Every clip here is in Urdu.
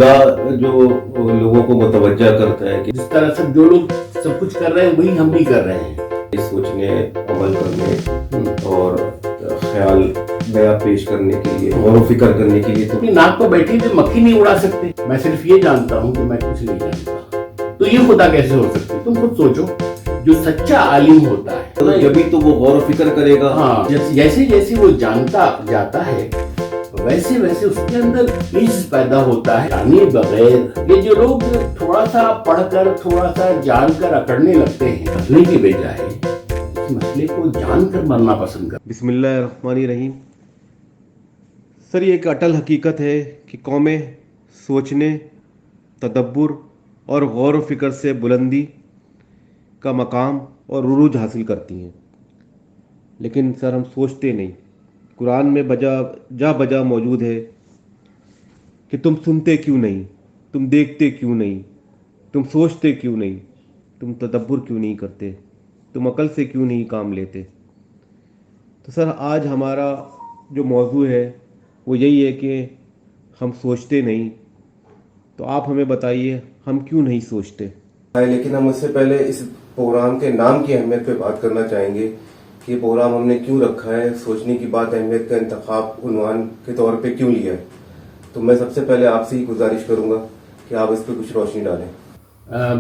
خدا جو لوگوں کو متوجہ کرتا ہے کہ جس طرح سے جو لوگ سب کچھ کر رہے ہیں وہی ہم بھی کر رہے ہیں. سوچنے عمل کرنے اور خیال نیا پیش کرنے کے لیے غور و فکر کرنے کے لیے تو ناک پر بیٹھی تو مکھی نہیں اڑا سکتے. میں صرف یہ جانتا ہوں کہ میں کچھ نہیں جانتا. تو یہ خدا کیسے ہو سکتی؟ تم خود سوچو. جو سچا عالم ہوتا ہے جبھی تو وہ غور و فکر کرے گا. ہاں، جیسے جیسے وہ جانتا جاتا ہے ویسے ویسے اس کے اندر علم پیدا ہوتا ہے. جانے بغیر یہ جو لوگ تھوڑا سا پڑھ کر تھوڑا سا جان کر اکڑنے لگتے ہیں، مرنے کی بجائے اس مسئلے کو جان کر مرنا پسند کرتے. بسم اللہ الرحمن الرحیم. سر یہ ایک اٹل حقیقت ہے کہ قومیں سوچنے، تدبر اور غور و فکر سے بلندی کا مقام اور عروج حاصل کرتی ہیں، لیکن سر ہم سوچتے نہیں. قرآن میں بجا موجود ہے کہ تم سنتے کیوں نہیں، تم دیکھتے کیوں نہیں، تم سوچتے کیوں نہیں، تم تدبر کیوں نہیں کرتے، تم عقل سے کیوں نہیں کام لیتے. تو سر آج ہمارا جو موضوع ہے وہ یہی ہے کہ ہم سوچتے نہیں. تو آپ ہمیں بتائیے ہم کیوں نہیں سوچتے. لیکن ہم اس سے پہلے اس پروگرام کے نام کی اہمیت پہ بات کرنا چاہیں گے کہ یہ پروگرام ہم نے کیوں رکھا ہے، سوچنے کی بات اہمیت کا انتخاب عنوان کے طور پہ کیوں لیا ہے. تو میں سب سے پہلے آپ سے ہی گزارش کروں گا کہ آپ اس پہ کچھ روشنی ڈالیں.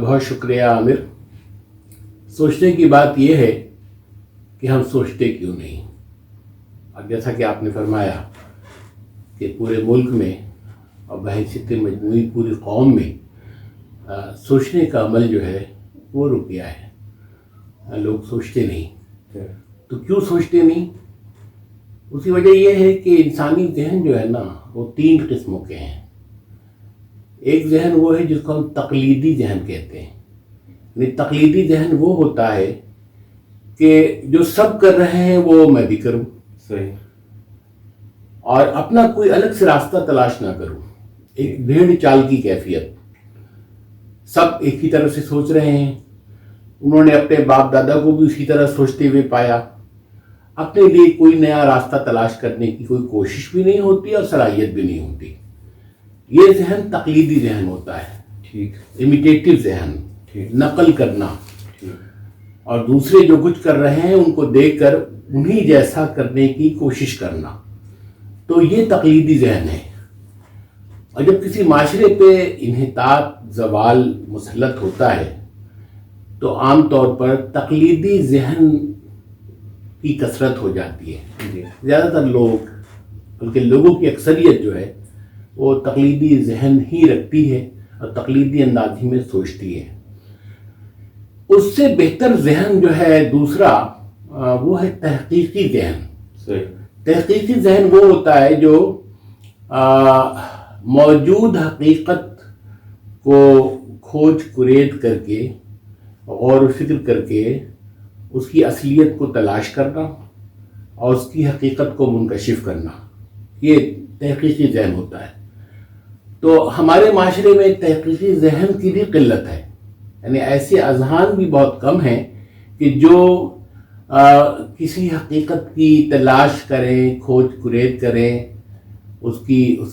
بہت شکریہ عامر. سوچنے کی بات یہ ہے کہ ہم سوچتے کیوں نہیں. اور جیسا کہ آپ نے فرمایا کہ پورے ملک میں اور بحیثیت مجموعی پوری قوم میں سوچنے کا عمل جو ہے وہ رک گیا ہے. لوگ سوچتے نہیں. تو کیوں سوچتے نہیں؟ اس کی وجہ یہ ہے کہ انسانی ذہن جو ہے نا وہ 3 قسموں کے ہیں. ایک ذہن وہ ہے جس کو ہم تقلیدی ذہن کہتے ہیں. یعنی تقلیدی ذہن وہ ہوتا ہے کہ جو سب کر رہے ہیں وہ میں بھی کروں، صحیح، اور اپنا کوئی الگ سے راستہ تلاش نہ کروں. ایک بھیڑ چال کی کیفیت. سب ایک ہی طرح سے سوچ رہے ہیں. انہوں نے اپنے باپ دادا کو بھی اسی طرح سوچتے ہوئے پایا. اپنے لیے کوئی نیا راستہ تلاش کرنے کی کوئی کوشش بھی نہیں ہوتی اور صلاحیت بھی نہیں ہوتی. یہ ذہن تقلیدی ذہن ہوتا ہے. ٹھیک، امیٹیٹو ذہن، نقل کرنا. اور دوسرے جو کچھ کر رہے ہیں ان کو دیکھ کر انہی جیسا کرنے کی کوشش کرنا. تو یہ تقلیدی ذہن ہے. اور جب کسی معاشرے پہ انحطاط، زوال مسلط ہوتا ہے تو عام طور پر تقلیدی ذہن کی کثرت ہو جاتی ہے. زیادہ تر لوگ، بلکہ لوگوں کی اکثریت جو ہے وہ تقلیدی ذہن ہی رکھتی ہے اور تقلیدی انداز ہی میں سوچتی ہے. اس سے بہتر ذہن جو ہے دوسرا وہ ہے تحقیقی ذہن. تحقیقی ذہن وہ ہوتا ہے جو موجود حقیقت کو کھوج کرید کر کے غور و فکر کر کے اس کی اصلیت کو تلاش کرنا اور اس کی حقیقت کو منکشف کرنا. یہ تحقیقی ذہن ہوتا ہے. تو ہمارے معاشرے میں تحقیقی ذہن کی بھی قلت ہے. یعنی ایسے اذہان بھی بہت کم ہیں کہ جو کسی حقیقت کی تلاش کریں، کھوج کرید کریں، اس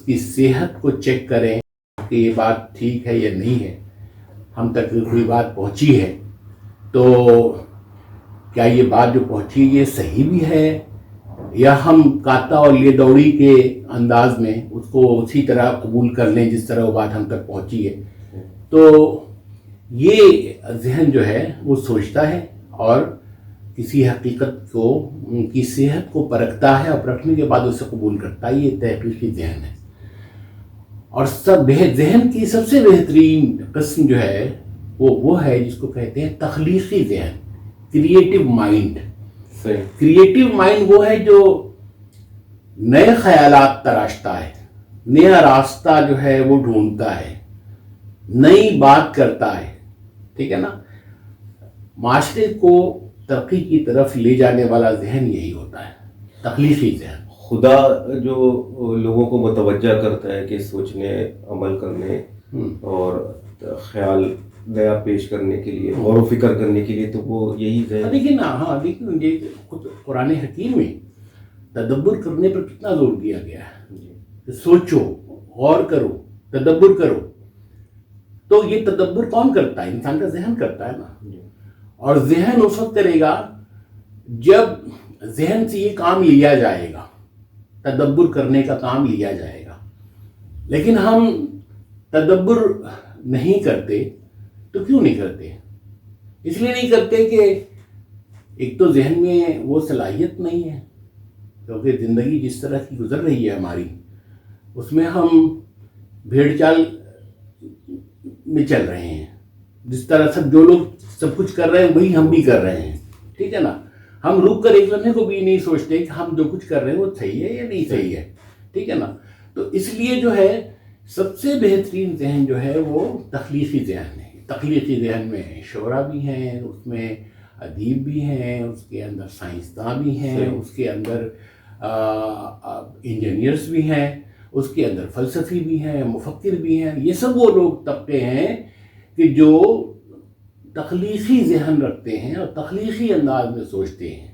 کی صحت کو چیک کریں کہ یہ بات ٹھیک ہے یا نہیں ہے. ہم تک کوئی بات پہنچی ہے تو کیا یہ بات جو پہنچی یہ صحیح بھی ہے، یا ہم کاتا اور لیے دوڑی کے انداز میں اس کو اسی طرح قبول کر لیں جس طرح وہ بات ہم تک پہنچی ہے. تو یہ ذہن جو ہے وہ سوچتا ہے اور کسی حقیقت کو، ان کی صحت کو پرکھتا ہے اور پرکھنے کے بعد اسے قبول کرتا ہے. یہ تحقیقی ذہن ہے. اور ذہن کی سب سے بہترین قسم جو ہے وہ ہے جس کو کہتے ہیں تخلیقی ذہن، کریٹو مائنڈ. کریٹو مائنڈ وہ ہے جو نئے خیالات تراشتا ہے، نیا راستہ جو ہے وہ ڈھونڈتا ہے، نئی بات کرتا ہے. ٹھیک ہے نا. معاشرے کو ترقی کی طرف لے جانے والا ذہن یہی ہوتا ہے، تخلیقی ذہن. خدا جو لوگوں کو متوجہ کرتا ہے کہ سوچنے، عمل کرنے اور خیال نیا پیش کرنے کے لیے، غور و فکر کرنے کے لیے، تو وہ یہی ذہن. لیکن لیکن یہ خود قرآن حکیم میں تدبر کرنے پر کتنا زور دیا گیا ہے کہ سوچو، غور کرو، تدبر کرو. تو یہ تدبر کون کرتا ہے؟ انسان کا ذہن کرتا ہے نا. اور ذہن اس وقت کرے گا جب ذہن سے یہ کام لیا جائے گا، تدبر کرنے کا کام لیا جائے گا. لیکن ہم تدبر نہیں کرتے. تو کیوں نہیں کرتے؟ اس لیے نہیں کرتے کہ ایک تو ذہن میں وہ صلاحیت نہیں ہے، کیونکہ زندگی جس طرح کی گزر رہی ہے ہماری، اس میں ہم بھیڑ چال میں چل رہے ہیں. جس طرح جو لوگ سب کچھ کر رہے ہیں وہی ہم بھی کر رہے ہیں. ٹھیک ہے نا. ہم رک کر ایک لمحے کو بھی نہیں سوچتے کہ ہم جو کچھ کر رہے ہیں وہ صحیح ہے یا نہیں صحیح ہے. ٹھیک ہے نا. تو اس لیے جو ہے سب سے بہترین ذہن جو ہے وہ تخلیقی ذہن ہے. تخلیقی ذہن میں شعرا بھی ہیں، اس میں ادیب بھی ہیں، اس کے اندر سائنسداں بھی ہیں، اس کے اندر انجینئرز بھی ہیں، اس کے اندر فلسفی بھی ہیں، مفکر بھی ہیں. یہ سب وہ لوگ طبقے ہیں کہ جو تخلیقی ذہن رکھتے ہیں اور تخلیقی انداز میں سوچتے ہیں.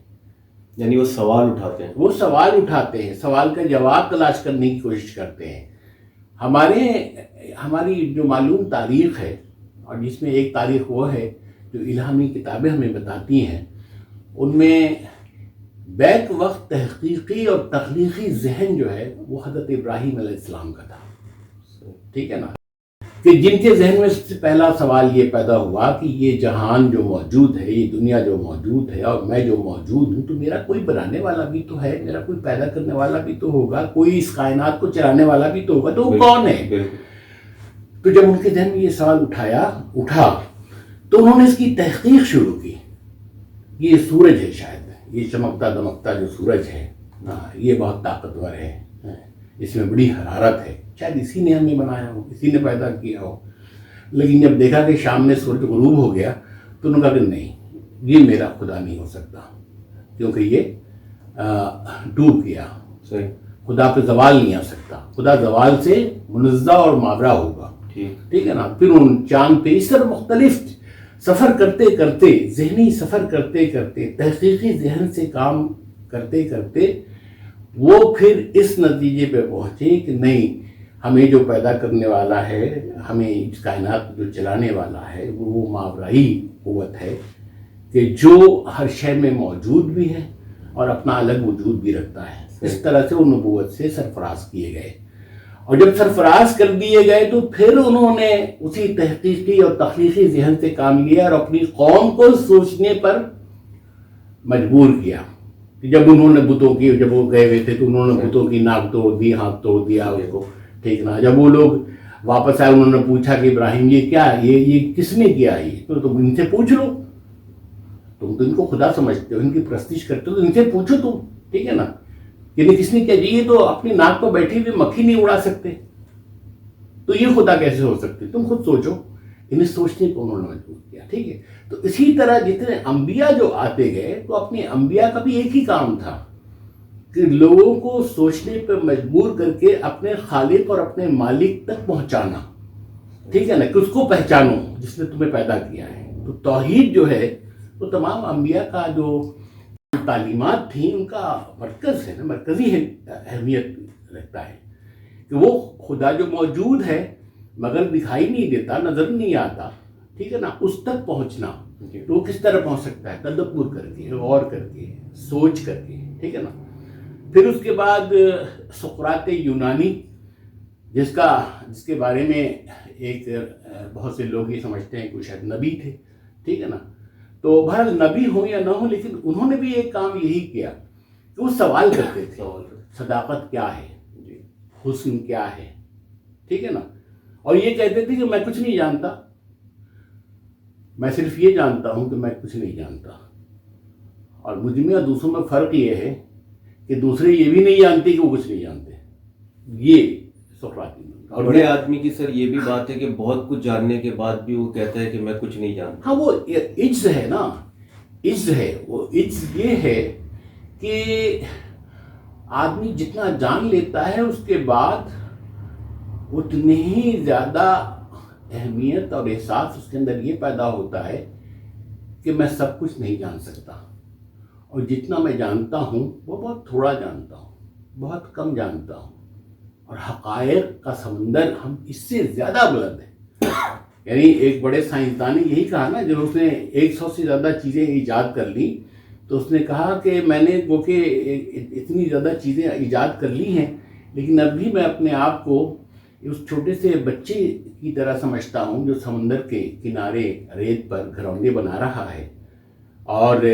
یعنی وہ سوال اٹھاتے ہیں. وہ سوال اٹھاتے ہیں، سوال کا جواب تلاش کرنے کی کوشش کرتے ہیں. ہماری جو معلوم تاریخ ہے، اور جس میں ایک تاریخ وہ ہے جو الہامی کتابیں ہمیں بتاتی ہیں، ان میں بیک وقت تحقیقی اور تخلیقی ذہن جو ہے وہ حضرت ابراہیم علیہ السلام کا تھا. ٹھیک ہے نا. کہ جن کے ذہن میں سب سے پہلا سوال یہ پیدا ہوا کہ یہ جہان جو موجود ہے، یہ دنیا جو موجود ہے، اور میں جو موجود ہوں، تو میرا کوئی بنانے والا بھی تو ہے، میرا کوئی پیدا کرنے والا بھی تو ہوگا، کوئی اس کائنات کو چلانے والا بھی تو ہوگا. تو وہ کون ہے؟ تو جب ان کے ذہن میں یہ سوال اٹھا تو انہوں نے اس کی تحقیق شروع کی. یہ سورج ہے، شاید یہ چمکتا دمکتا جو سورج ہے، یہ بہت طاقتور ہے، اس میں بڑی حرارت ہے، شاید اسی نے ہمیں بنایا ہو، اسی نے پیدا کیا ہو. لیکن جب دیکھا کہ شام میں سورج غروب ہو گیا تو انہوں نے کہا کہ نہیں، یہ میرا خدا نہیں ہو سکتا، کیونکہ یہ ڈوب گیا. خدا پہ زوال نہیں آ سکتا، خدا زوال سے منزہ اور ماورا ہوگا. ٹھیک ہے نا. پھر ان چاند پہ اس طرح مختلف سفر کرتے کرتے، ذہنی سفر کرتے کرتے، تحقیقی ذہن سے کام کرتے کرتے، وہ پھر اس نتیجے پہ پہنچے کہ نہیں، ہمیں جو پیدا کرنے والا ہے، ہمیں اس کائنات جو چلانے والا ہے، وہ ماورائی قوت ہے کہ جو ہر شے میں موجود بھی ہے اور اپنا الگ وجود بھی رکھتا ہے. اس طرح سے وہ نبوت سے سرفراز کیے گئے. اور جب سرفراز کر دیے گئے تو پھر انہوں نے اسی تحقیقی اور تخلیقی ذہن سے کام لیا اور اپنی قوم کو سوچنے پر مجبور کیا. جب انہوں نے بتوں کی، جب وہ گئے ہوئے تھے تو انہوں نے بتوں کی ناک توڑ دی، ہاتھ توڑ دیا اس کو. ٹھیک نا. جب وہ لوگ واپس آئے انہوں نے پوچھا کہ ابراہیم یہ کیا ہے، یہ کس نے کیا؟ یہ تو تم ان سے پوچھ لو، تم تو ان کو خدا سمجھتے ہو، ان کی پرستش کرتے ہو، تو ان سے پوچھو تم. ٹھیک ہے نا. یعنی کس نے کیا؟ یہ تو اپنی ناک پر بیٹھی ہوئی مکھی نہیں اڑا سکتے، تو یہ خدا کیسے ہو سکتے؟ تم خود سوچو. انہیں سوچنے کو انہوں نے مجبور کیا. ٹھیک ہے. تو اسی طرح جتنے انبیاء جو آتے گئے، تو اپنے انبیاء کا بھی ایک ہی کام تھا کہ لوگوں کو سوچنے پر مجبور کر کے اپنے خالق اور اپنے مالک تک پہنچانا. ٹھیک ہے نا. کہ اس کو پہچانو جس نے تمہیں پیدا کیا ہے. تو توحید جو ہے وہ تمام انبیاء کا جو تعلیمات تھیں ان کا مرکز ہے نا، مرکزی اہمیت رکھتا ہے کہ وہ خدا جو موجود ہے مگر دکھائی نہیں دیتا، نظر نہیں آتا. ٹھیک ہے نا. اس تک پہنچنا. تو وہ کس طرح پہنچ سکتا ہے؟ تدبر کر کے، غور کر کے، سوچ کر کے. ٹھیک ہے نا. پھر اس کے بعد سقراط یونانی، جس کے بارے میں ایک بہت سے لوگ یہ سمجھتے ہیں کہ وہ شاید نبی تھے. ٹھیک ہے نا. تو بہرحال نبی ہوں یا نہ ہوں، لیکن انہوں نے بھی ایک کام یہی کیا کہ وہ سوال کرتے تھے، صداقت کیا ہے، حسن کیا ہے. ٹھیک ہے نا. اور یہ کہتے تھے کہ میں کچھ نہیں جانتا، میں صرف یہ جانتا ہوں کہ میں کچھ نہیں جانتا. اور مجھ میں اور دوسروں میں فرق یہ ہے کہ دوسرے یہ بھی نہیں جانتے کہ وہ کچھ نہیں جانتے. یہ سقراط. اور بڑے آدمی کی سر یہ بھی بات ہے کہ بہت کچھ جاننے کے بعد بھی وہ کہتا ہے کہ میں کچھ نہیں جانتا. ہاں، وہ عجز ہے نا، عجز ہے. وہ عجز یہ ہے کہ آدمی جتنا جان لیتا ہے اس کے بعد اتنی ہی زیادہ اہمیت اور احساس اس کے اندر یہ پیدا ہوتا ہے کہ میں سب کچھ نہیں جان سکتا، اور جتنا میں جانتا ہوں وہ بہت تھوڑا جانتا ہوں، بہت کم جانتا ہوں. اور حقائق کا سمندر ہم اس سے زیادہ بلند ہیں. یعنی ایک بڑے سائنسدان نے یہی کہا نا، جب اس نے 100 سے زیادہ چیزیں ایجاد کر لی تو اس نے کہا کہ میں نے گو کہ اتنی زیادہ چیزیں ایجاد کر لی ہیں، لیکن اب بھی میں اپنے آپ کو اس چھوٹے سے بچے کی طرح سمجھتا ہوں جو سمندر کے کنارے ریت پر گھروندے بنا رہا ہے، اور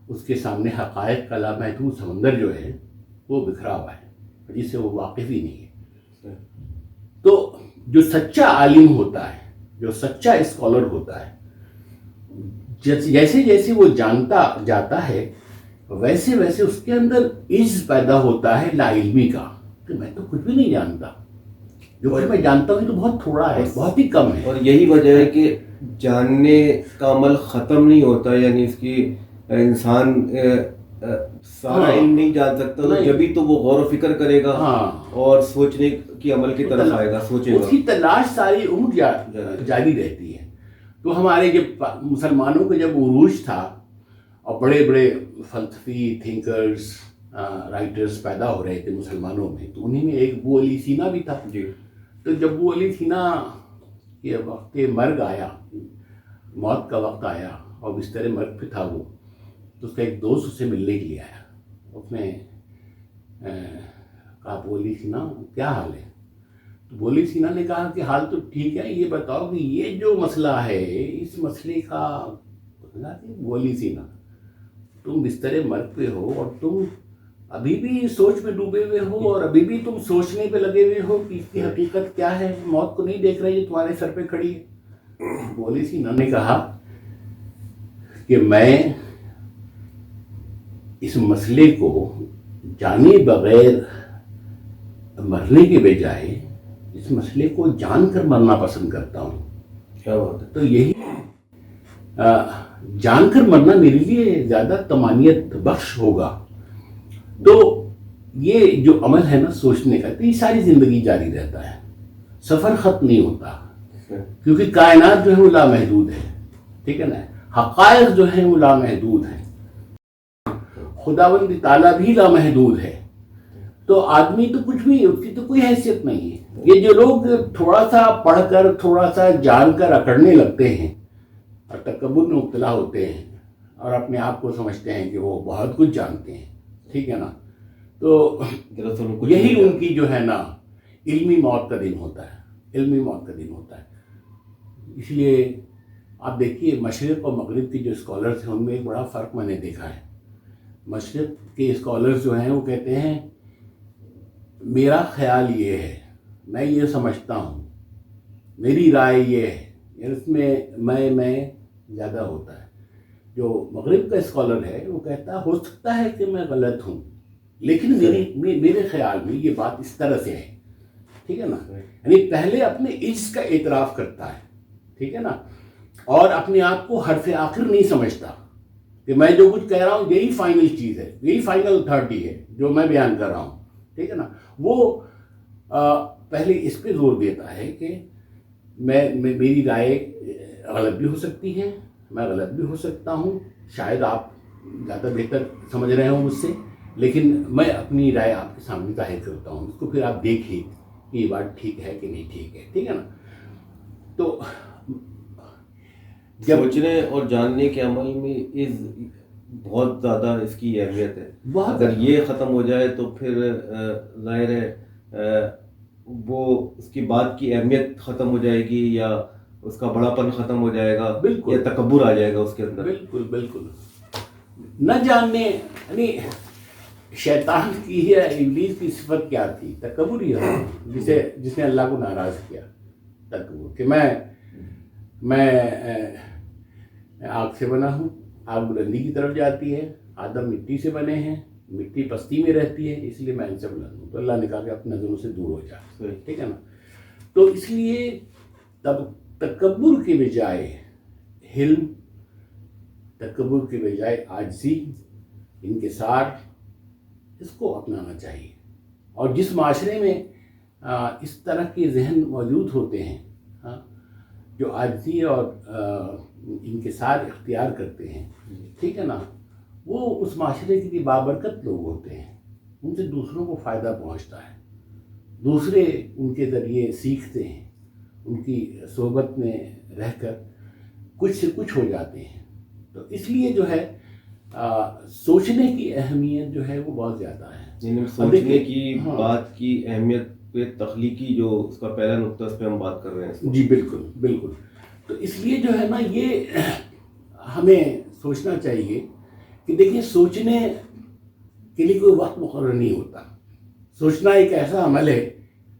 اس کے سامنے حقائق کا لامحدود سمندر جو ہے وہ بکھرا ہوا ہے جس سے وہ واقف ہی نہیں ہے. تو جو سچا عالم ہوتا ہے، جو سچا اسکالر ہوتا ہے، جیسے جیسے وہ جانتا جاتا ہے ویسے ویسے اس کے اندر عجز پیدا ہوتا ہے لا علمی کا، کہ میں تو کچھ بھی نہیں جانتا، جو کچھ میں جانتا ہوں تو بہت تھوڑا ہے، بہت ہی کم ہے. اور یہی وجہ ہے کہ جاننے کا عمل ختم نہیں ہوتا، یعنی اس کی انسان سارا علم نہیں جان سکتا، تو جبھی تو وہ غور و فکر کرے گا اور سوچنے کی عمل کی طرف آئے گا، سوچے گا. اس کی تلاش ساری عمر جاری رہتی ہے. تو ہمارے جب مسلمانوں کا جب عروج تھا اور بڑے بڑے فلسفی تھنکرز رائٹرز پیدا ہو رہے تھے مسلمانوں میں، تو انہیں میں ایک ابو علی سینا بھی تھا. جی. تو جب ابو علی سینا کے وقت مرگ آیا، موت کا وقت آیا اور بستر مرگ پہ تھا وہ، تو اس کا ایک دوست اسے ملنے کے لیے آیا. اس نے کہا ابو علی سینا کیا حال ہے؟ تو ابو علی سینا نے کہا کہ حال تو ٹھیک ہے، یہ بتاؤ کہ یہ جو مسئلہ ہے اس مسئلے کا، ابو علی سینا تم بستر مرگ پہ ہو اور تم ابھی بھی سوچ میں ڈوبے ہوئے ہو، اور ابھی بھی تم سوچنے پہ لگے ہوئے ہو کہ اس کی حقیقت کیا ہے، موت کو نہیں دیکھ رہے جو تمہارے سر پہ کھڑی ہے. ابو علی سینا نے کہا کہ میں اس مسئلے کو جانے بغیر مرنے کے بجائے اس مسئلے کو جان کر مرنا پسند کرتا ہوں. کیا بات ہے. تو یہی جان کر مرنا میرے لیے زیادہ طمانیت بخش ہوگا. تو یہ جو عمل ہے نا سوچنے کا، تو یہ ساری زندگی جاری رہتا ہے، سفر ختم نہیں ہوتا، کیونکہ کائنات جو ہے وہ لامحدود ہے. ٹھیک ہے نا، حقائق جو ہیں وہ لامحدود ہیں، خداوند تعالیٰ بھی لامحدود ہے. تو آدمی تو کچھ بھی، اس کی تو کوئی حیثیت نہیں ہے. یہ جو لوگ تھوڑا سا پڑھ کر تھوڑا سا جان کر اکڑنے لگتے ہیں اور تکبر میں مبتلا ہوتے ہیں اور اپنے آپ کو سمجھتے ہیں کہ وہ بہت کچھ جانتے ہیں، ٹھیک ہے نا، تو یہی ان کی جو ہے نا علمی موت کا دن ہوتا ہے، علمی موت کا دن ہوتا ہے. اس لیے آپ دیکھیے مشرق اور مغرب کے جو اسکالرس ہیں ان میں ایک بڑا فرق میں نے دیکھا ہے. مشرق کے اسکالرس جو ہیں وہ کہتے ہیں میرا خیال یہ ہے، میں یہ سمجھتا ہوں، میری رائے یہ ہے، یعنی اس میں میں زیادہ ہوتا ہے. جو مغرب کا اسکالر ہے وہ کہتا ہو سکتا ہے کہ میں غلط ہوں، لیکن میرے خیال میں یہ بات اس طرح سے ہے. ٹھیک ہے نا، یعنی پہلے اپنے عجز کا اعتراف کرتا ہے، ٹھیک ہے نا، اور اپنے آپ کو حرف آخر نہیں سمجھتا کہ میں جو کچھ کہہ رہا ہوں یہی فائنل چیز ہے، یہی فائنل اتھارٹی ہے جو میں بیان کر رہا ہوں. ٹھیک ہے نا، وہ پہلے اس پہ زور دیتا ہے کہ میری رائے غلط بھی ہو سکتی ہے، میں غلط بھی ہو سکتا ہوں، شاید آپ زیادہ بہتر سمجھ رہے ہوں مجھ سے، لیکن میں اپنی رائے آپ کے سامنے ظاہر کرتا ہوں، اس کو پھر آپ دیکھیے کہ یہ بات ٹھیک ہے کہ نہیں ٹھیک ہے. ٹھیک ہے نا، تو سوچنے اور جاننے کے عمل میں بہت زیادہ اس کی اہمیت ہے. اگر یہ ختم ہو جائے تو پھر ظاہر ہے وہ اس کی بات کی اہمیت ختم ہو جائے گی، یا اس کا بڑا پن ختم ہو جائے گا، یا تکبر آ جائے گا اس کے اندر. بالکل بالکل. نہ جاننے، یعنی شیطان کی یا ابلیس کی صفت کیا تھی؟ تکبر ہی ہے، جس نے اللہ کو ناراض کیا. تکبر کہ میں آگ سے بنا ہوں، آگ بلندی کی طرف جاتی ہے، آدم مٹی سے بنے ہیں، مٹی پستی میں رہتی ہے، اس لیے میں ان سے بلند ہوں. تو اللہ نے کہا کہ اپنے نظروں سے دور ہو جا. ٹھیک ہے نا، تو اس لیے تب تکبر کے بجائے حلم، تکبر کے بجائے عاجزی، انکسار، اس کو اپنانا چاہیے. اور جس معاشرے میں اس طرح کے ذہن موجود ہوتے ہیں جو عاجزی اور انکسار اختیار کرتے ہیں، ٹھیک ہے نا، وہ اس معاشرے کے لیے بابرکت لوگ ہوتے ہیں، ان سے دوسروں کو فائدہ پہنچتا ہے. دوسرے ان کے ذریعے سیکھتے ہیں، ان کی صحبت میں رہ کر کچھ سے کچھ ہو جاتے ہیں. تو اس لیے جو ہے سوچنے کی اہمیت جو ہے وہ بہت زیادہ ہے. یعنی سوچنے کی بات کی اہمیت پہ تخلیقی جو اس کا پہلا نقطہ، اس پہ ہم بات کر رہے ہیں. جی بالکل بالکل. تو اس لیے جو ہے نا یہ ہمیں سوچنا چاہیے کہ دیکھیے سوچنے کے لیے کوئی وقت مقرر نہیں ہوتا. سوچنا ایک ایسا عمل ہے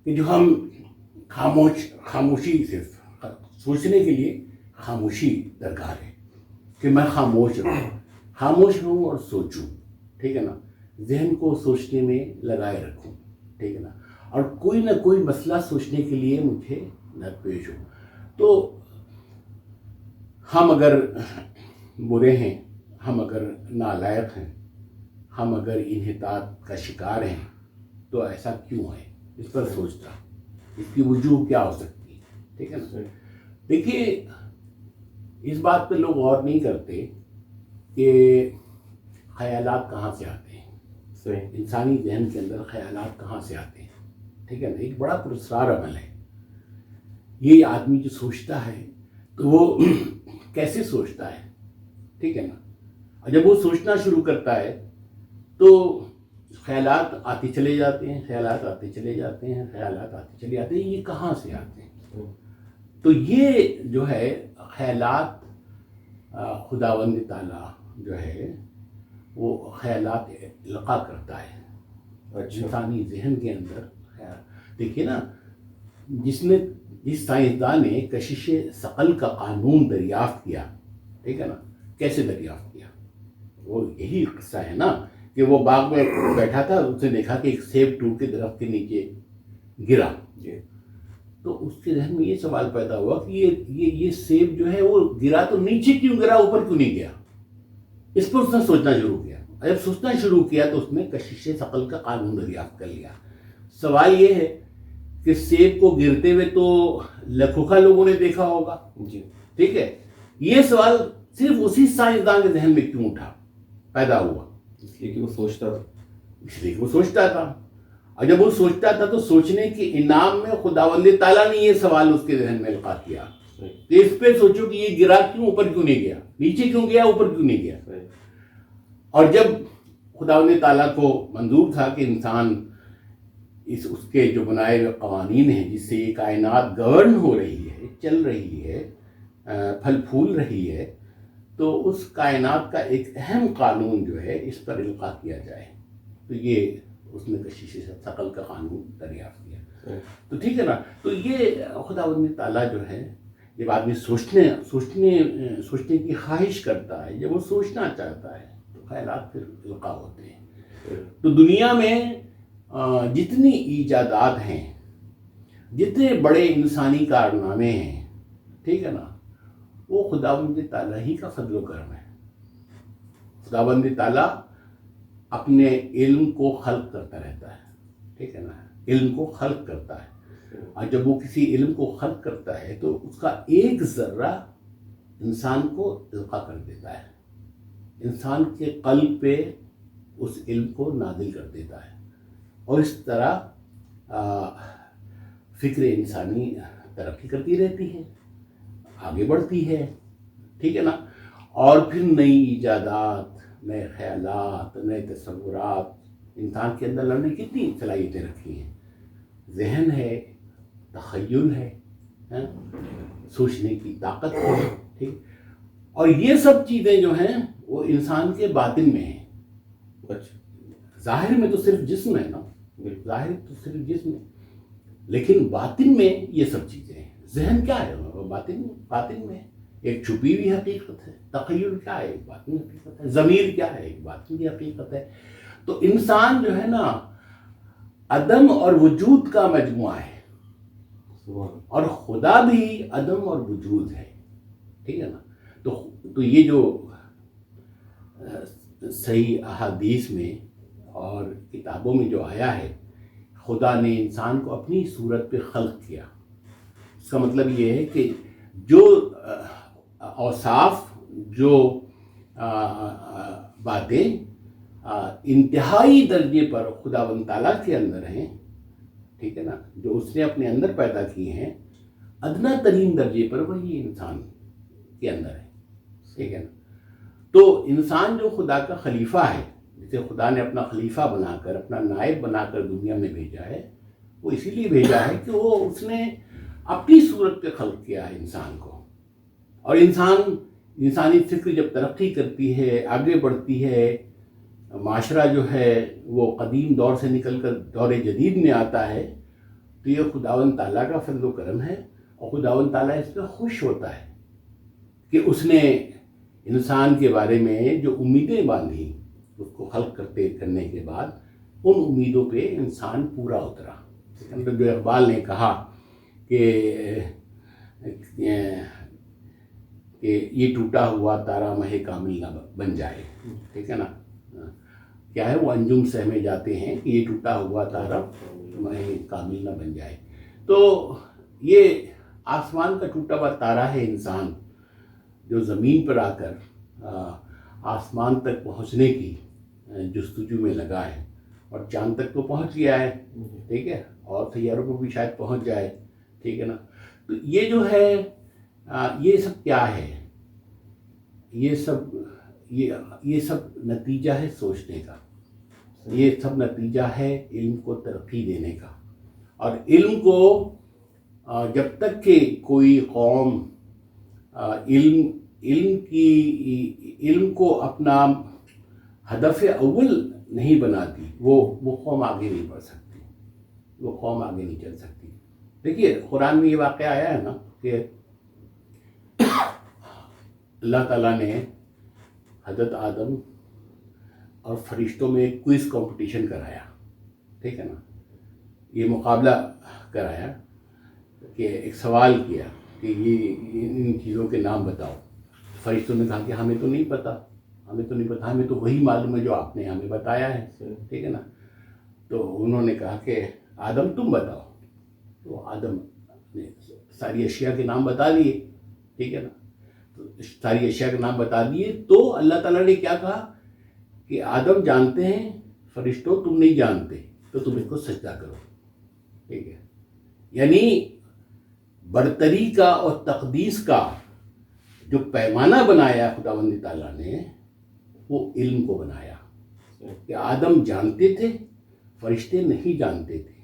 کہ جو ہم خاموشی صرف سوچنے کے لیے خاموشی درکار ہے کہ میں خاموش رہوں اور سوچوں. ٹھیک ہے نا، ذہن کو سوچنے میں لگائے رکھوں. ٹھیک ہے نا، اور کوئی نہ کوئی مسئلہ سوچنے کے لیے مجھے درپیش ہو. تو ہم اگر برے ہیں، ہم اگر نالائق ہیں، ہم اگر انحطاط کا شکار ہیں تو ایسا کیوں ہے؟ اس پر سوچتا، اس کی وجوہ کیا ہو سکتی ہے. ٹھیک ہے نا. دیکھیے اس بات پہ لوگ غور نہیں کرتے کہ خیالات کہاں سے آتے ہیں. انسانی ذہن کے اندر خیالات کہاں سے آتے ہیں. ٹھیک ہے نا، ایک بڑا پراسرار عمل ہے. یہ آدمی جو سوچتا ہے تو وہ کیسے سوچتا ہے. ٹھیک ہے نا، اور جب وہ سوچنا شروع کرتا ہے تو خیالات آتے چلے جاتے ہیں، خیالات آتے چلے جاتے ہیں، خیالات آتے چلے جاتے ہیں. یہ کہاں سے آتے ہیں؟ تو یہ جو ہے خیالات خداوند تعالیٰ جو ہے وہ خیالات القاء کرتا ہے انسانی ذہن کے اندر. دیکھیے نا، جس سائنسدان نے کشش ثقل کا قانون دریافت کیا، ٹھیک ہے نا، کیسے دریافت کیا؟ وہ یہی قصہ ہے نا کہ وہ باغ میں بیٹھا تھا، اس نے دیکھا کہ ایک سیب ٹوٹ کے درخت کے نیچے گرا. تو اس کے ذہن میں یہ سوال پیدا ہوا کہ یہ سیب جو ہے وہ گرا تو نیچے کیوں گرا، اوپر کیوں نہیں گیا؟ اس پر اس نے سوچنا شروع کیا. جب سوچنا شروع کیا تو اس نے کشش ثقل کا قانون دریافت کر لیا. سوال یہ ہے کہ سیب کو گرتے ہوئے تو لکھوکھا لوگوں نے دیکھا ہوگا. ٹھیک ہے، یہ سوال صرف اسی سائنسدان کے ذہن میں کیوں اٹھا، پیدا ہوا؟ اس لیے کہ وہ سوچتا تھا. اس لیے کہ وہ سوچتا تھا. اور جب وہ سوچتا تھا تو سوچنے کے انعام میں خداوند تعالیٰ نے یہ سوال اس کے ذہن میں القاء کیا کہ اس پہ سوچو کہ یہ گرا کیوں، اوپر کیوں نہیں گیا، نیچے کیوں گیا، اوپر کیوں نہیں گیا. اور جب خداوند تعالیٰ کو منظور تھا کہ انسان اس کے جو بنائے ہوئے قوانین ہیں جس سے یہ کائنات گورن ہو رہی ہے، چل رہی ہے، پھل پھول رہی ہے، تو اس کائنات کا ایک اہم قانون جو ہے اس پر القاء کیا جائے. تو یہ اس نے کشش ثقل کا قانون دریافت کیا. تو ٹھیک ہے نا، تو یہ خداوند تعالیٰ جو ہے جب آدمی سوچنے کی خواہش کرتا ہے، جب وہ سوچنا چاہتا ہے تو خیالات پھر القاء ہوتے ہیں. تو دنیا میں جتنی ایجادات ہیں، جتنے بڑے انسانی کارنامے ہیں، ٹھیک ہے نا، وہ خداوند تعالیٰ ہی کا فضل و کرم ہے. خداوند تعالیٰ اپنے علم کو خلق کرتا رہتا ہے. ٹھیک ہے نا، علم کو خلق کرتا ہے، اور جب وہ کسی علم کو خلق کرتا ہے تو اس کا ایک ذرہ انسان کو القاء کر دیتا ہے، انسان کے قلب پہ اس علم کو نازل کر دیتا ہے. اور اس طرح فکر انسانی ترقی کرتی رہتی ہے، آگے بڑھتی ہے. ٹھیک ہے نا، اور پھر نئی ایجادات، نئے خیالات، نئے تصورات انسان کے اندر لانے کی کتنی صلاحیتیں رکھی ہیں. ذہن ہے، تخیل ہے، سوچنے کی طاقت ہے. ٹھیک، اور یہ سب چیزیں جو ہیں وہ انسان کے باطن میں ہیں. ظاہر میں تو صرف جسم ہے نا، ظاہر تو صرف جسم ہے، لیکن باطن میں یہ سب چیزیں ہیں. ذہن کیا ہے؟ باطن میں ایک چھپی ہوئی حقیقت ہے. تخیل کیا ہے؟ ایک باطنی حقیقت ہے. ضمیر کیا ہے؟ ایک باطنی حقیقت ہے. تو انسان جو ہے نا عدم اور وجود کا مجموعہ ہے، اور خدا بھی عدم اور وجود ہے. ٹھیک ہے نا. تو یہ جو صحیح احادیث میں اور کتابوں میں جو آیا ہے، خدا نے انسان کو اپنی صورت پہ خلق کیا. اس کا مطلب یہ ہے کہ جو اوصاف، جو باتیں انتہائی درجے پر خداوند تعالیٰ کے اندر ہیں، ٹھیک ہے نا، جو اس نے اپنے اندر پیدا کیے ہیں ادنا ترین درجے پر وہی انسان کے اندر ہے، ٹھیک ہے نا۔ تو انسان جو خدا کا خلیفہ ہے، جسے خدا نے اپنا خلیفہ بنا کر، اپنا نائب بنا کر دنیا میں بھیجا ہے، وہ اسی لیے بھیجا ہے کہ وہ اس نے اپنی صورت پہ خلق کیا ہے انسان کو۔ اور انسانی فکر جب ترقی کرتی ہے، آگے بڑھتی ہے، معاشرہ جو ہے وہ قدیم دور سے نکل کر دور جدید میں آتا ہے، تو یہ خداوند تعالیٰ کا فضل و کرم ہے، اور خداوند تعالیٰ اس پہ خوش ہوتا ہے کہ اس نے انسان کے بارے میں جو امیدیں باندھی اس کو خلق کرنے کے بعد، ان امیدوں پہ انسان پورا اترا۔ جو اقبال نے کہا کہ یہ ٹوٹا ہوا تارا مہ کامل نہ بن جائے، ٹھیک ہے نا، کیا ہے وہ انجم سہمے جاتے ہیں کہ یہ ٹوٹا ہوا تارا مہ کامل نہ بن جائے۔ تو یہ آسمان کا ٹوٹا ہوا تارا ہے انسان، جو زمین پر آ کر آسمان تک پہنچنے کی جستجو میں لگا ہے، اور چاند تک تو پہنچ گیا ہے، ٹھیک ہے، اور سیاروں کو بھی شاید پہنچ جائے، ٹھیک ہے نا۔ تو یہ جو ہے یہ سب کیا ہے؟ یہ سب نتیجہ ہے سوچنے کا، یہ سب نتیجہ ہے علم کو ترقی دینے کا۔ اور علم کو جب تک کہ کوئی قوم علم کو اپنا ہدف اول نہیں بناتی، وہ قوم آگے نہیں بڑھ سکتی، وہ قوم آگے نہیں چل سکتی۔ دیکھیے قرآن میں یہ واقعہ آیا ہے نا کہ اللہ تعالیٰ نے حضرت آدم اور فرشتوں میں ایک کوئز کمپٹیشن کرایا، ٹھیک ہے نا، یہ مقابلہ کرایا کہ ایک سوال کیا کہ یہ ان چیزوں کے نام بتاؤ۔ فرشتوں نے کہا کہ ہمیں تو نہیں پتہ، ہمیں تو وہی معلوم ہے جو آپ نے ہمیں بتایا ہے، ٹھیک ہے نا۔ تو انہوں نے کہا کہ آدم تم بتاؤ، تو آدم نے ساری اشیاء کے نام بتا دیے، ٹھیک ہے نا۔ تو ساری اشیاء کے نام بتا دیے تو اللہ تعالیٰ نے کیا کہا کہ آدم جانتے ہیں، فرشتوں تم نہیں جانتے، تو تم اس کو سجدہ کرو، ٹھیک ہے۔ یعنی برتری کا اور تقدیس کا جو پیمانہ بنایا خداوند تعالیٰ نے، وہ علم کو بنایا کہ آدم جانتے تھے، فرشتے نہیں جانتے تھے۔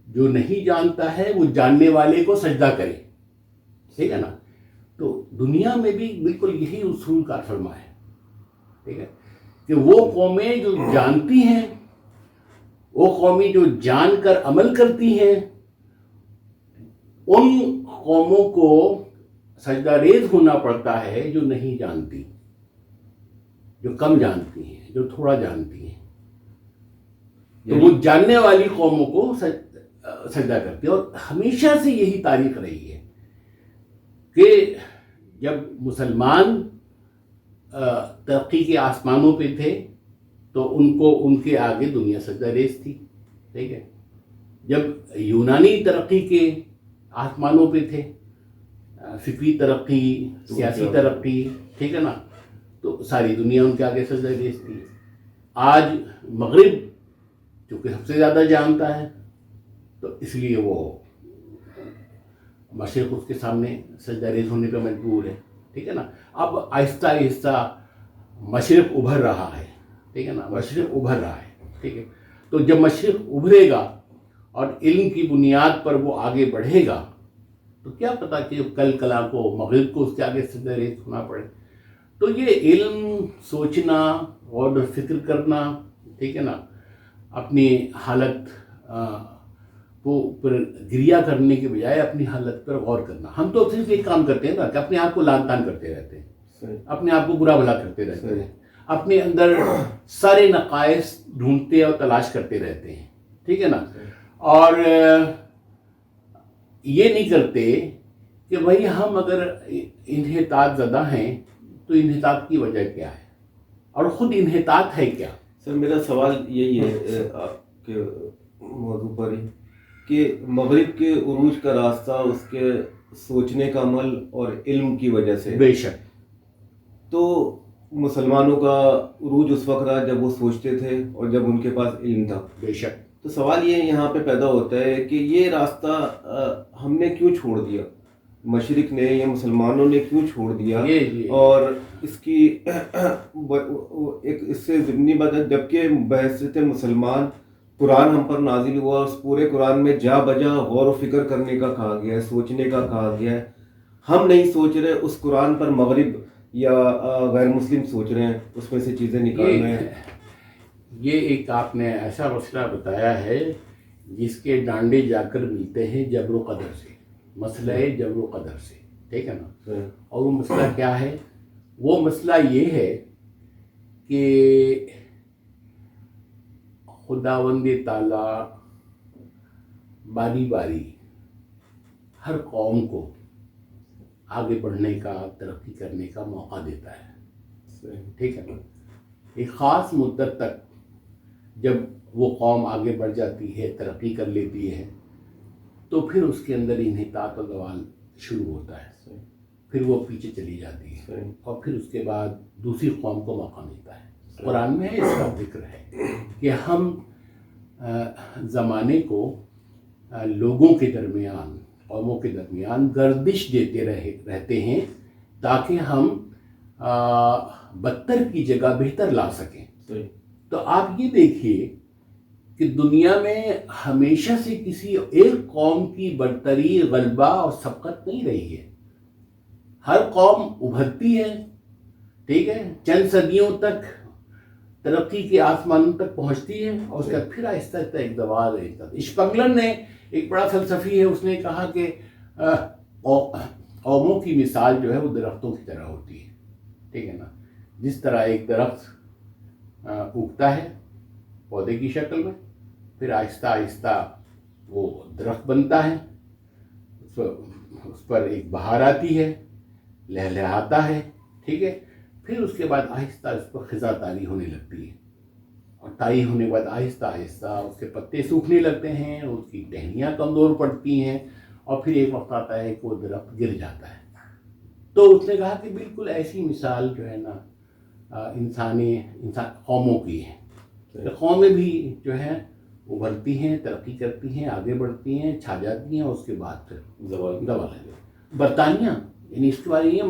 جو نہیں جانتا ہے وہ جاننے والے کو سجدہ کرے، ٹھیک ہے نا۔ تو دنیا میں بھی بالکل یہی اصول کار فرما ہے، ٹھیک ہے، کہ وہ قومیں جو جانتی ہیں، وہ قومیں جو جان کر عمل کرتی ہیں، ان قوموں کو سجدہ ریز ہونا پڑتا ہے جو نہیں جانتی، جو کم جانتی ہیں، جو تھوڑا جانتی ہیں۔ تو وہ جاننے والی قوموں کو سجدہ کرتے ہیں۔ اور ہمیشہ سے یہی تاریخ رہی ہے کہ جب مسلمان ترقی کے آسمانوں پہ تھے تو ان کے آگے دنیا سجدہ ریز تھی، ٹھیک ہے۔ جب یونانی ترقی کے آسمانوں پہ تھے، فکری ترقی، سیاسی ترقی، ٹھیک ہے نا، تو ساری دنیا ان کے آگے سجدہ ریز تھی۔ آج مغرب چونکہ سب سے زیادہ جانتا ہے، تو اس لیے وہ مشرق اس کے سامنے سجدہ ریز ہونے پہ مجبور ہے، ٹھیک ہے نا۔ اب آہستہ آہستہ مشرق ابھر رہا ہے، ٹھیک ہے نا، مشرق ابھر رہا ہے، ٹھیک ہے۔ تو جب مشرق ابھرے گا اور علم کی بنیاد پر وہ آگے بڑھے گا، تو کیا پتا کہ کل کلا کو مغرب کو اس کے آگے سجدہ ریز ہونا پڑے۔ تو یہ علم، سوچنا، غور و فکر کرنا، ٹھیک ہے نا، اپنی حالت پر گریہ کرنے کے بجائے اپنی حالت پر غور کرنا۔ ہم تو صرف ایک کام کرتے ہیں نا کہ اپنے آپ کو لان تان کرتے رہتے ہیں، اپنے آپ کو برا بھلا کرتے رہتے ہیں، اپنے اندر سارے نقائص ڈھونڈتے اور تلاش کرتے رہتے ہیں، ٹھیک ہے نا۔ اور یہ نہیں کرتے کہ بھائی ہم اگر انحطاط زدہ ہیں تو انحطاط کی وجہ کیا ہے، اور خود انحطاط ہے کیا۔ سر میرا سوال یہی ہے آپ کے موضوع پر ہی کہ مغرب کے عروج کا راستہ اس کے سوچنے کا عمل اور علم کی وجہ سے، بے شک، تو مسلمانوں کا عروج اس وقت رہا جب وہ سوچتے تھے اور جب ان کے پاس علم تھا۔ بے شک، تو سوال یہ یہاں پہ پیدا ہوتا ہے کہ یہ راستہ ہم نے کیوں چھوڑ دیا، مشرق نے یا مسلمانوں نے کیوں چھوڑ دیا؟ اور اس کی ایک اس سے ضمنی بات ہے، جبکہ بحیثیت مسلمان قرآن ہم پر نازل ہوا، اس پورے قرآن میں جا بجا غور و فکر کرنے کا کہا گیا ہے، سوچنے کا کہا گیا ہے. ہم نہیں سوچ رہے، اس قرآن پر مغرب یا غیر مسلم سوچ رہے ہیں، اس میں سے چیزیں نکال رہے ہیں. یہ ایک آپ نے ایسا مسئلہ بتایا ہے جس کے ڈانڈے جا کر ملتے ہیں جبر و قدر سے، مسئلہ ہے جبر و قدر سے، ٹھیک ہے نا. اور وہ مسئلہ کیا ہے؟ وہ مسئلہ یہ ہے کہ خداوند تعالیٰ باری باری ہر قوم کو آگے بڑھنے کا، ترقی کرنے کا موقع دیتا ہے، ٹھیک ہے نا. ایک خاص مدت تک جب وہ قوم آگے بڑھ جاتی ہے، ترقی کر لیتی ہے، تو پھر اس کے اندر انحطاط و زوال شروع ہوتا ہے، پھر وہ پیچھے چلی جاتی ہے، اور پھر اس کے بعد دوسری قوم کو موقع ملتا ہے. قرآن میں اس کا ذکر ہے کہ ہم زمانے کو لوگوں کے درمیان، قوموں کے درمیان گردش دیتے رہتے ہیں تاکہ ہم بدتر کی جگہ بہتر لا سکیں. تو آپ یہ دیکھیے کہ دنیا میں ہمیشہ سے کسی ایک قوم کی برتری، غلبہ اور سبقت نہیں رہی ہے. ہر قوم ابھرتی ہے، ٹھیک ہے، چند صدیوں تک ترقی کے آسمانوں تک پہنچتی ہے، اور اس کا پھر آہستہ آہستہ ایک زوال ہے. اشپنگلن نے ایک بڑا فلسفی ہے، اس نے کہا کہ قوموں کی مثال جو ہے وہ درختوں کی طرح ہوتی ہے، ٹھیک ہے نا. جس طرح ایک درخت اگتا ہے پودے کی شکل میں، پھر آہستہ آہستہ وہ درخت بنتا ہے، اس پر ایک بہار آتی ہے، لہلہاتا ہے، ٹھیک ہے، پھر اس کے بعد آہستہ اس پر خزاں طاری ہونے لگتی ہے، اور طاری ہونے کے بعد آہستہ آہستہ اس کے پتے سوکھنے لگتے ہیں، اس کی ٹہنیاں کمزور پڑتی ہیں، اور پھر ایک وقت آتا ہے کہ وہ درخت گر جاتا ہے. تو اس نے کہا کہ بالکل ایسی مثال جو ہے نا انسان قوموں کی ہے. قومیں بھی جو ہیں ابھرتی ہیں، ترقی کرتی ہیں، آگے بڑھتی ہیں، چھا جاتی ہیں، اس کے بعد پھر زوال ہے. برطانیہ، یعنی اس کے بارے میں یہ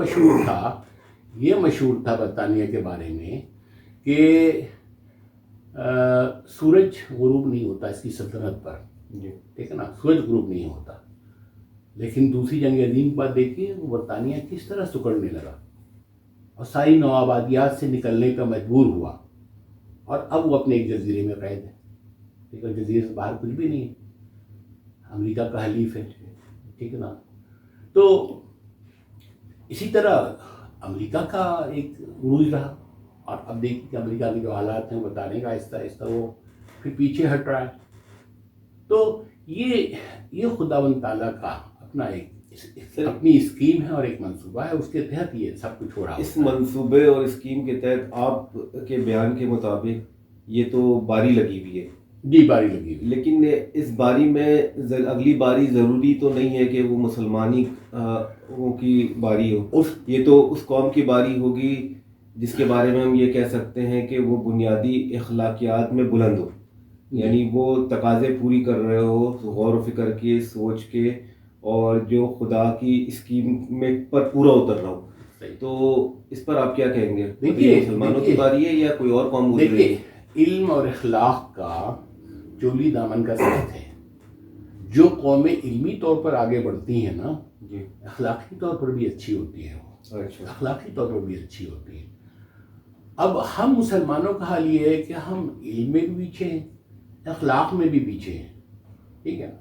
مشہور تھا برطانیہ کے بارے میں کہ سورج غروب نہیں ہوتا اس کی سلطنت پر، ٹھیک ہے نا، سورج غروب نہیں ہوتا. لیکن دوسری جنگ عظیم کے بعد دیکھیے وہ برطانیہ کس طرح سکڑنے لگا اور ساری نوآبادیات سے نکلنے کا مجبور ہوا، اور اب وہ اپنے ایک جزیرے میں قید ہے، ٹھیک ہے، جزیرے سے باہر کچھ بھی نہیں ہے، امریکہ کا حلیف ہے، ٹھیک ہے نا. تو اسی طرح امریکہ کا ایک عروج رہا، اور اب دیکھیے کہ امریکہ کے جو حالات ہیں بتانے کا آہستہ آہستہ وہ پھر پیچھے ہٹ رہا ہے. تو یہ خداوند تعالیٰ کا اپنا اپنی اسکیم ہے اور ایک منصوبہ ہے، اس کے تحت یہ سب کچھ ہو رہا ہے. اس منصوبے اور اسکیم کے تحت آپ کے بیان کے مطابق یہ تو باری لگی ہوئی ہے. جی، باری لگی ہوئی، لیکن اس باری میں اگلی باری ضروری تو نہیں ہے کہ وہ مسلمانی کی باری ہو، یہ تو اس قوم کی باری ہوگی جس کے بارے میں ہم یہ کہہ سکتے ہیں کہ وہ بنیادی اخلاقیات میں بلند ہو، یعنی وہ تقاضے پوری کر رہے ہو، غور و فکر کے، سوچ کے، اور جو خدا کی اسکیم میں پر پورا اتر رہا ہو. تو اس پر آپ کیا کہیں گے؟ دیکھیے مسلمانوں کی باری ہے یا کوئی اور قوم ہو رہی ہے؟ علم اور اخلاق کا چولی دامن کا ساتھ ہے. جو قومیں علمی طور پر آگے بڑھتی ہیں نا، اخلاقی طور پر بھی اچھی ہوتی ہے، اخلاقی طور پر بھی اچھی ہوتی ہے. اب ہم مسلمانوں کا حال یہ ہے کہ ہم علم میں بھی پیچھے ہیں، اخلاق میں بھی پیچھے ہیں، ٹھیک ہے.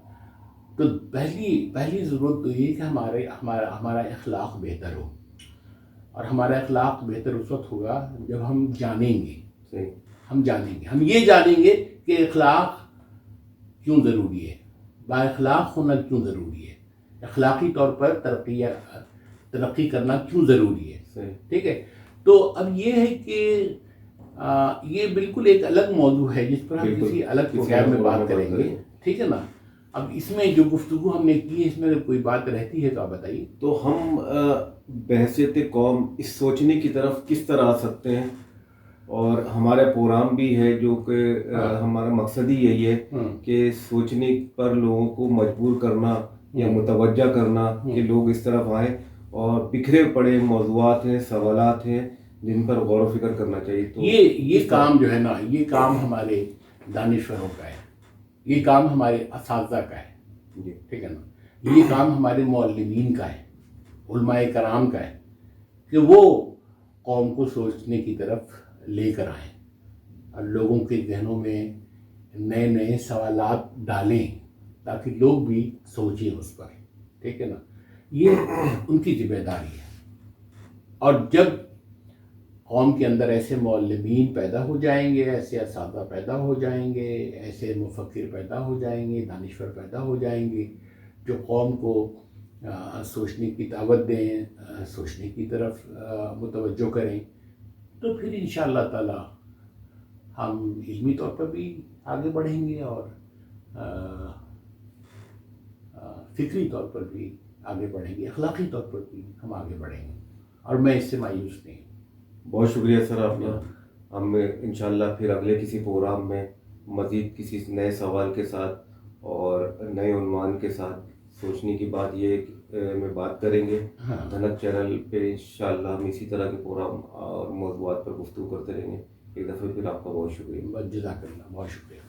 تو پہلی ضرورت تو یہ کہ ہمارا اخلاق بہتر ہو، اور ہمارا اخلاق بہتر اس وقت ہوگا جب ہم جانیں گے، ہم یہ جانیں گے کہ اخلاق کیوں ضروری ہے، با اخلاق ہونا کیوں ضروری ہے، اخلاقی طور پر ترقی کرنا کیوں ضروری ہے، ٹھیک ہے. تو اب یہ ہے کہ یہ بالکل ایک الگ موضوع ہے جس پر ہم کسی الگ پروگرام میں بات کریں گے، ٹھیک ہے نا. اب اس میں جو گفتگو ہم نے کی ہے، اس میں اگر کوئی بات رہتی ہے تو آپ بتائیے. تو ہم بحیثیت قوم اس سوچنے کی طرف کس طرح آ سکتے ہیں اور ہمارا پروگرام بھی ہے جو کہ ہمارا مقصد ہی یہی ہے کہ سوچنے پر لوگوں کو مجبور کرنا یا متوجہ کرنا کہ لوگ اس طرف آئیں، اور بکھرے پڑے موضوعات ہیں، سوالات ہیں جن پر غور و فکر کرنا چاہیے. تو یہ کام جو ہے نا، یہ کام ہمارے دانشوروں کا ہے، یہ کام ہمارے اساتذہ کا ہے، ٹھیک ہے نا، یہ کام ہمارے معلمین کا ہے، علماء کرام کا ہے، کہ وہ قوم کو سوچنے کی طرف لے کر آئیں اور لوگوں کے ذہنوں میں نئے نئے سوالات ڈالیں تاکہ لوگ بھی سوچیں اس پر، ٹھیک ہے نا. یہ ان کی ذمہ داری ہے. اور جب قوم کے اندر ایسے معلمین پیدا ہو جائیں گے، ایسے اساتذہ پیدا ہو جائیں گے، ایسے مفکر پیدا ہو جائیں گے، دانشور پیدا ہو جائیں گے جو قوم کو سوچنے کی دعوت دیں، سوچنے کی طرف متوجہ کریں، تو پھر انشاءاللہ تعالی ہم علمی طور پر بھی آگے بڑھیں گے اور فکری طور پر بھی آگے بڑھیں گے، اخلاقی طور پر بھی ہم آگے بڑھیں گے، اور میں اس سے مایوس نہیں ہوں. بہت شکریہ سر آپ کا. ہم انشاءاللہ پھر اگلے کسی پروگرام میں مزید کسی نئے سوال کے ساتھ اور نئے عنوان کے ساتھ سوچنے کی بات یہ میں بات کریں گے. دھنک چینل پہ انشاءاللہ ہم اسی طرح کے پروگرام اور موضوعات پر گفتگو کرتے رہیں گے. ایک دفعہ پھر آپ کا بہت شکریہ. جزاک اللہ، بہت شکریہ.